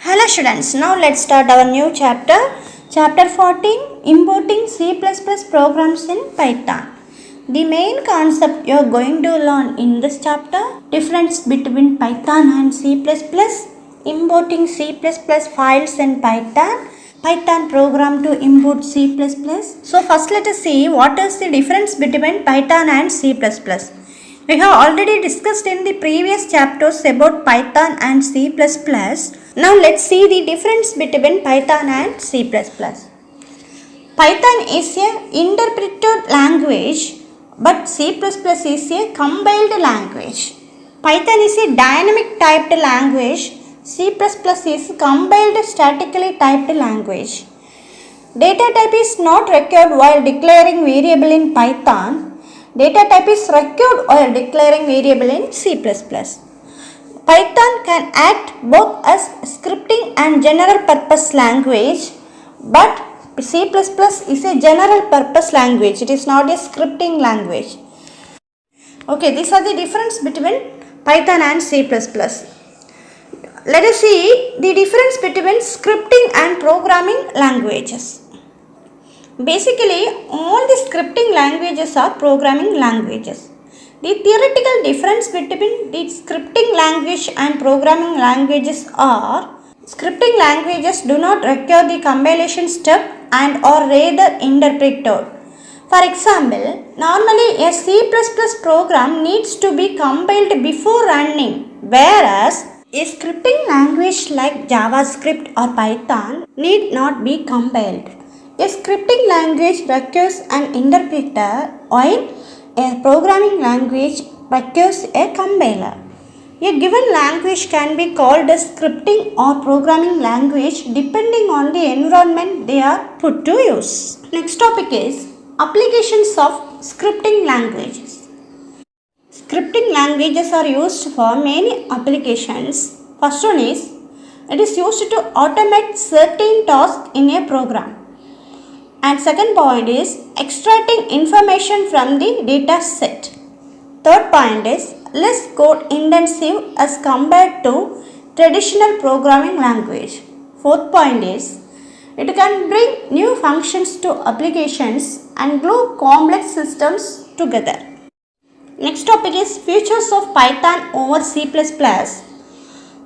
Hello students, now let's start our new chapter. Chapter 14, Importing C++ Programs in Python. The main concept you are going to learn in this chapter, difference between Python and C++, importing C++ files in Python, Python program to import C++. So first let us see what is the difference between Python and C++. We have already discussed in the previous chapters about Python and C++. Now let's see the difference between Python and C++. Python is a interpreted language, but C++ is a compiled language. Python is a dynamic typed language. C++ is compiled statically typed language. Data type is not required while declaring variable in Python. Data type is required while declaring variable in C++. Python can act both as scripting and general purpose language, but C++ is a general purpose language. It is not a scripting language. Okay, these are the difference between Python and C++. Let us see the difference between scripting and programming languages. Basically, all the scripting languages are programming languages. The theoretical difference between the scripting language and programming languages are scripting languages do not require the compilation step and are rather interpreted. For example, normally a C++ program needs to be compiled before running, whereas a scripting language like JavaScript or Python need not be compiled. A scripting language requires an interpreter while a programming language requires a compiler. A given language can be called a scripting or programming language depending on the environment they are put to use. Next topic is applications of scripting languages. Scripting languages are used for many applications. First one is, it is used to automate certain tasks in a program. And second point is extracting information from the data set. Third point is less code intensive as compared to traditional programming language. Fourth point is it can bring new functions to applications and glue complex systems together. Next topic is features of Python over C++.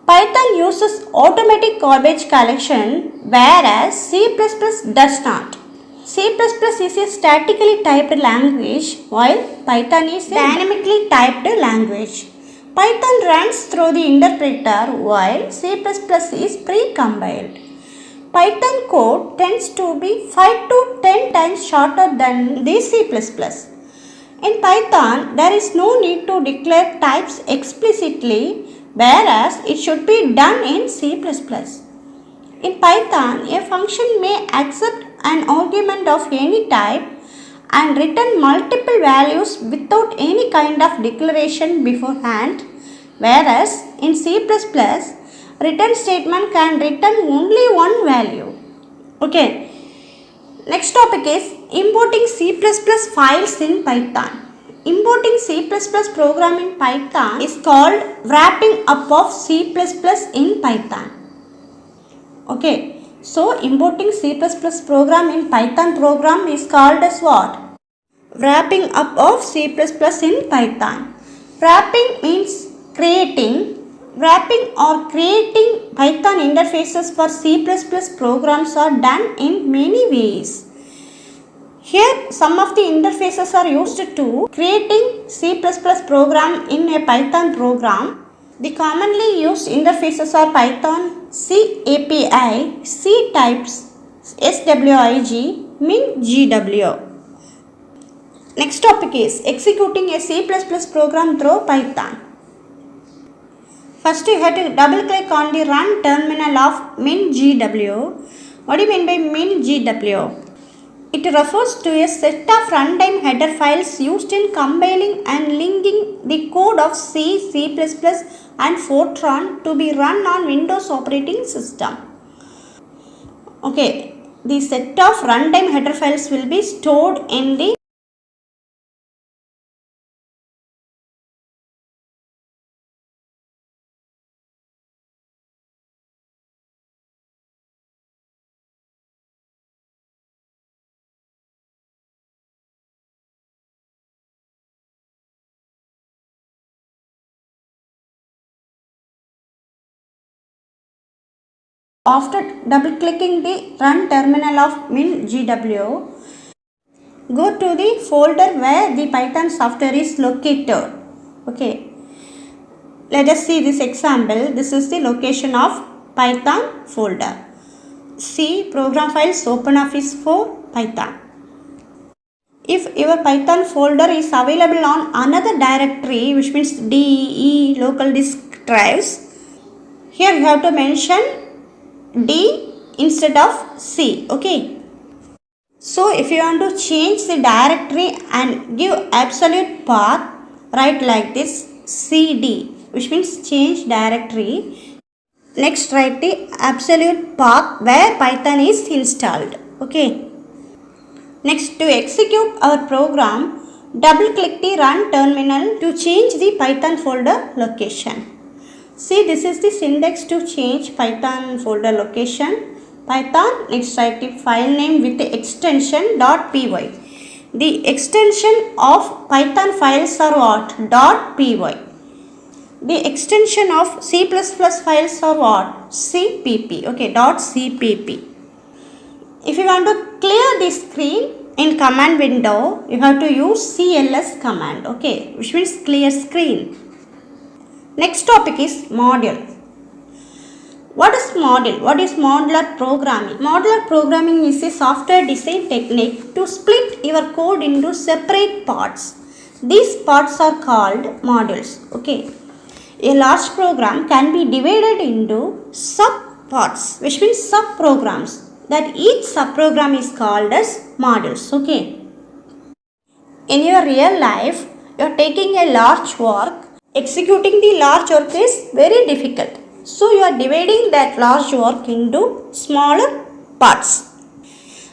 Python uses automatic garbage collection, whereas C++ does not. C++ is a statically typed language while Python is a dynamically typed language. Python runs through the interpreter while C++ is pre-compiled. Python code tends to be 5 to 10 times shorter than the C++. In Python, there is no need to declare types explicitly, whereas it should be done in C++. In Python, a function may accept an argument of any type and return multiple values without any kind of declaration beforehand, whereas in C++, return statement can return only one value. Okay. Next topic is importing C++ files in Python. Importing C++ program in Python is called wrapping up of C++ in Python. Okay, so importing C++ program in Python program is called as what? Wrapping up of C++ in Python. Wrapping means creating. Wrapping or creating Python interfaces for C++ programs are done in many ways. Here some of the interfaces are used to creating C++ program in a Python program. The commonly used interfaces are Python, C API, C types, SWIG, MinGW. Next topic is executing a C++ program through Python. First you have to double click on the run terminal of MinGW. What do you mean by MinGW? It refers to a set of runtime header files used in compiling and linking the code of C, C++, and Fortran to be run on Windows operating system. Okay, the set of runtime header files will be stored in the After double clicking the run terminal of MinGW, go to the folder where the Python software is located. Okay, let us see this example. This is the location of Python folder. See program files, OpenOffice for Python. If your Python folder is available on another directory, which means D, E, local disk drives, here you have to mention D instead of C. Okay. So if you want to change the directory and give absolute path, write like this CD, which means change directory. Next write the absolute path where Python is installed. Okay. Next, to execute our program, double click the run terminal to change the Python folder location. See, this is the syntax to change Python folder location. Python, next write the file name with the extension .py. The extension of Python files are what? .py. The extension of C++ files are what? CPP. Okay, .cpp. If you want to clear the screen in command window, you have to use CLS command. Okay, which means clear screen. Next topic is module. What is module? What is modular programming? Modular programming is a software design technique to split your code into separate parts. These parts are called modules. Okay. A large program can be divided into sub-parts, which means sub-programs. That each subprogram is called as modules. Okay. In your real life, you are taking a large work. Executing the large work is very difficult. So you are dividing that large work into smaller parts.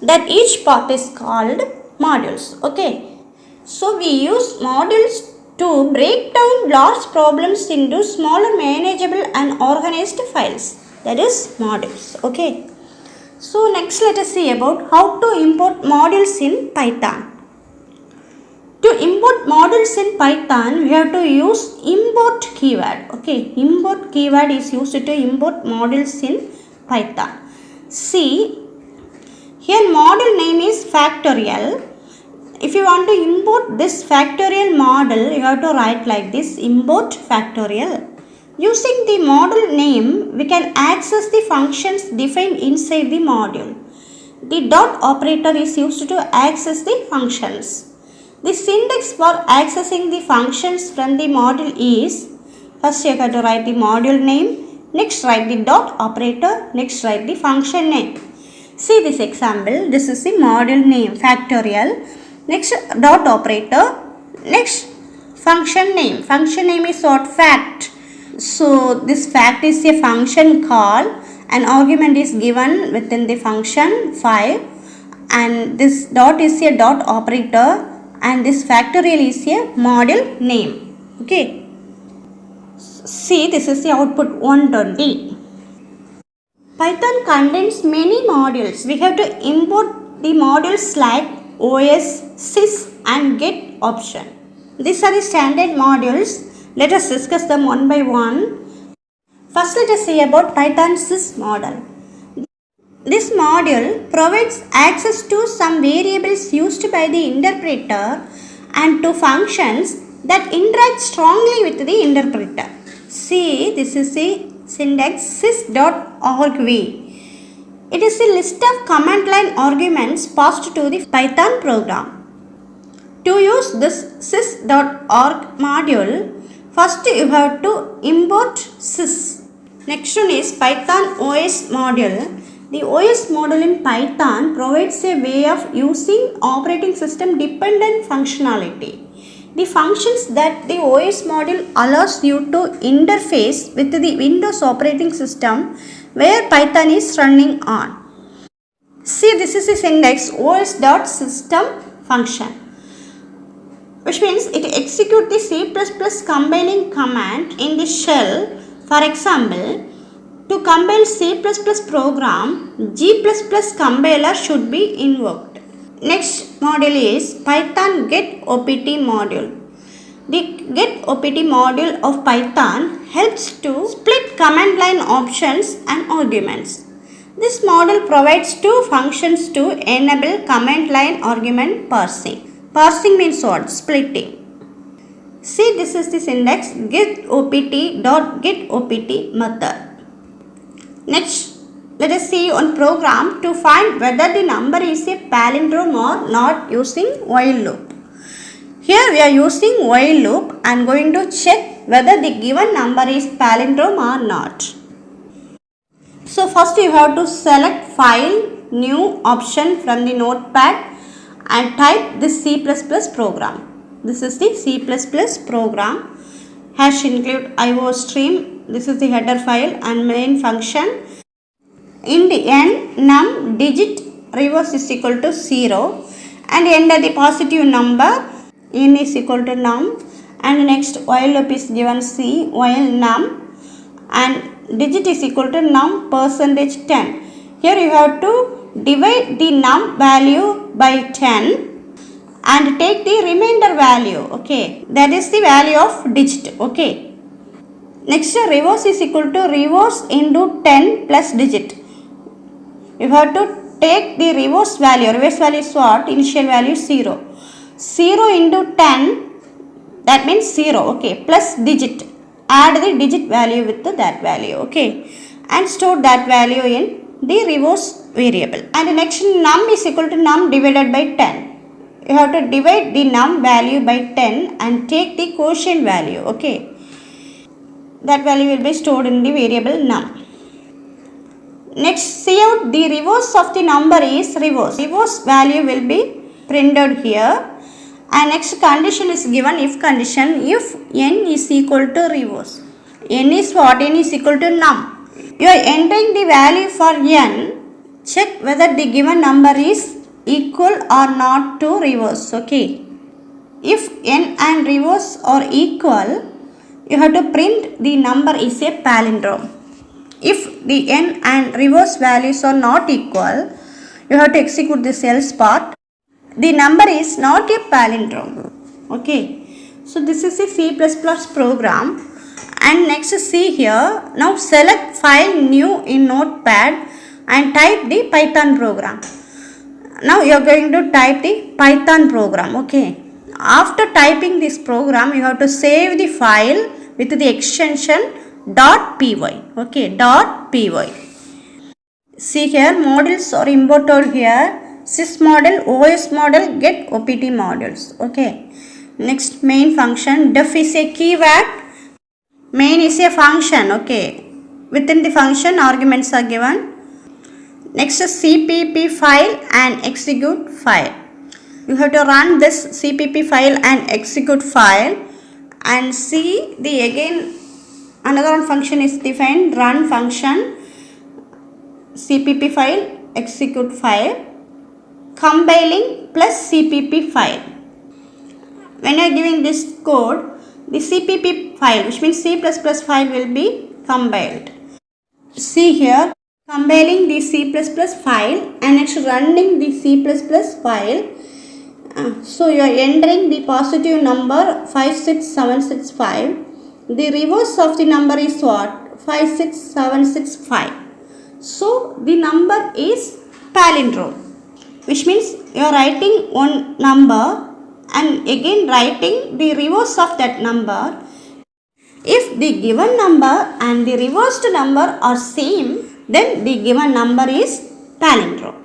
That each part is called modules. Okay. So we use modules to break down large problems into smaller, manageable and organized files. That is modules. Okay. So next let us see about how to import modules in Python. To import modules in Python, we have to use import keyword. Okay, import keyword is used to import modules in Python. See, here module name is factorial. If you want to import this factorial model, you have to write like this, import factorial. Using the module name, we can access the functions defined inside the module. The dot operator is used to access the functions. The syntax for accessing the functions from the module is, first you have to write the module name, next write the dot operator, next write the function name. See this example, this is the module name factorial, next dot operator, next function name is what? Fact. So this fact is a function call, an argument is given within the function 5 and this dot is a dot operator and this factorial is a module name. Okay. See, this is the output 120. Python contains many modules. We have to import the modules like OS, sys and get option. These are the standard modules. Let us discuss them one by one. First let us see about Python sys model. This module provides access to some variables used by the interpreter and to functions that interact strongly with the interpreter. See, this is the syntax sys.argv. It is a list of command line arguments passed to the Python program. To use this sys.arg module, first you have to import sys. Next one is Python OS module. The OS module in Python provides a way of using operating system dependent functionality. The functions that the OS module allows you to interface with the Windows operating system where Python is running on. See, this is the syntax os.system function, which means it executes the C++ compiling command in the shell. For example, to compile C++ program, G++ compiler should be invoked. Next module is Python getOpt module. The getOpt module of Python helps to split command line options and arguments. This model provides two functions to enable command line argument parsing. Parsing means what? Splitting. See, this is the syntax getOpt method. Next, let us see one program to find whether the number is a palindrome or not using while loop. Here we are using while loop and going to check whether the given number is palindrome or not. So first you have to select file, new option from the notepad and type this C++ program. This is the C++ program. Hash include IOStream. This is the header file and main function. In the end, num digit reverse is equal to 0 and enter the positive number. N is equal to num and next while loop is given C while num and digit is equal to num %10. Here you have to divide the num value by 10 and take the remainder value. Okay, that is the value of digit. Okay, next reverse is equal to reverse into 10 plus digit. You have to take the reverse value. Reverse value is what? Initial value 0. 0 into 10, that means 0. Okay, plus digit. Add the digit value with that value. Okay, and store that value in the reverse variable. And next num is equal to num divided by 10. You have to divide the num value by 10 and take the quotient value. Okay, that value will be stored in the variable num. Next, see out the reverse of the number is reverse. Reverse value will be printed here. And next condition is given if condition if n is equal to reverse. N is what? N is equal to num. You are entering the value for n. Check whether the given number is equal or not to reverse. Okay. If n and reverse are equal, you have to print the number is a palindrome. If the n and reverse values are not equal, you have to execute this else part. The number is not a palindrome. Okay, so this is a C++ program. And next see here, now select file new in notepad and type the Python program. Now you are going to type the Python program. Okay, after typing this program you have to save the file with the extension .py. Okay, .py. See here, models are imported here. Sys model, OS model, get OPT models. Okay, next main function. Def is a keyword. Main is a function. Okay, within the function arguments are given. Next CPP file and execute file. You have to run this CPP file and execute file and see the again another function is defined, run function, CPP file, execute file, compiling plus CPP file. When you are giving this code, the CPP file, which means C++ file, will be compiled. See here, compiling the C++ file and next running the C++ file. So you are entering the positive number 56765. The reverse of the number is what? 56765. So the number is palindrome, which means you are writing one number and again writing the reverse of that number. If the given number and the reversed number are same, then the given number is palindrome.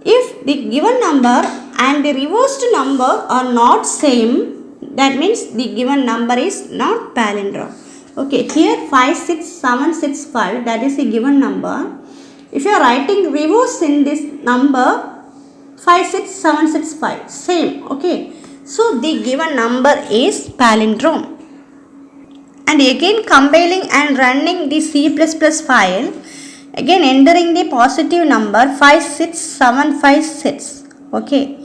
If the given number and the reversed number are not same, that means the given number is not palindrome. Okay, here 56765, that is a given number. If you are writing reverse in this number 56765, same. Okay, so the given number is palindrome. And again compiling and running the C++ file, again entering the positive number 56756. Okay,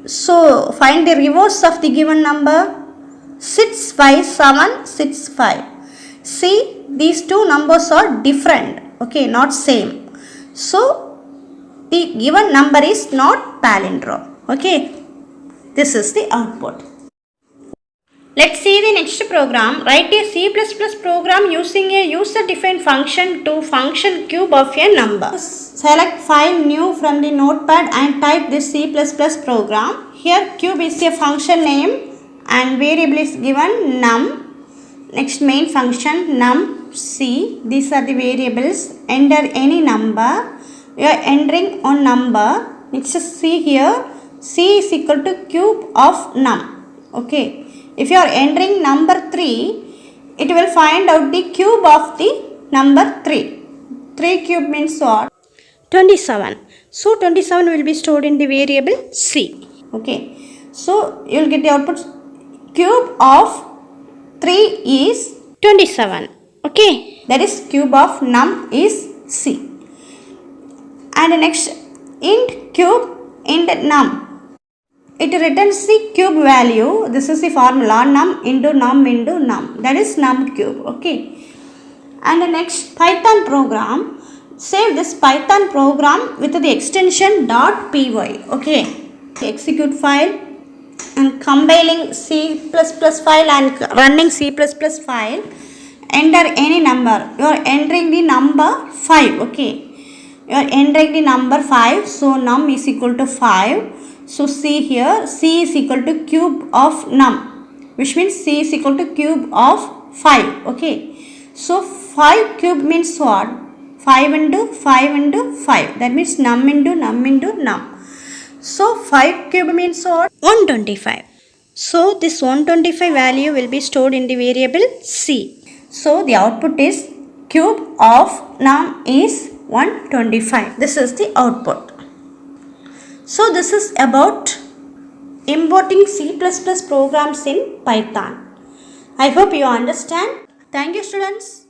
so find the reverse of the given number 65765. See, these two numbers are different. Okay, not same. So the given number is not palindrome. Okay, this is the output. Let's see the next program. Write a C++ program using a user-defined function to function cube of a number. Select file new from the notepad and type this C++ program. Here cube is a function name and variable is given num. Next main function num_c. These are the variables. Enter any number. You are entering on number. Next see here. C is equal to cube of num. Okay. If you are entering number 3, it will find out the cube of the number 3. 3 cube means what? 27. So 27 will be stored in the variable C. Okay. So you will get the output cube of 3 is 27. Okay. That is cube of num is C. And next int cube int num. It returns the cube value. This is the formula num into num into num. That is num cube. Okay. And the next Python program. Save this Python program with the extension .py. Okay. Execute file and compiling C++ file and running C++ file. Enter any number. You are entering the number 5. Okay. You are entering the number 5. So num is equal to 5. So see here, C is equal to cube of num, which means C is equal to cube of 5. Okay. So 5 cube means what? 5 into 5 into 5. That means num into num into num. So 5 cube means what? 125. So this 125 value will be stored in the variable C. So the output is cube of num is 125. This is the output. So this is about importing C++ programs in Python. I hope you understand. Thank you, students.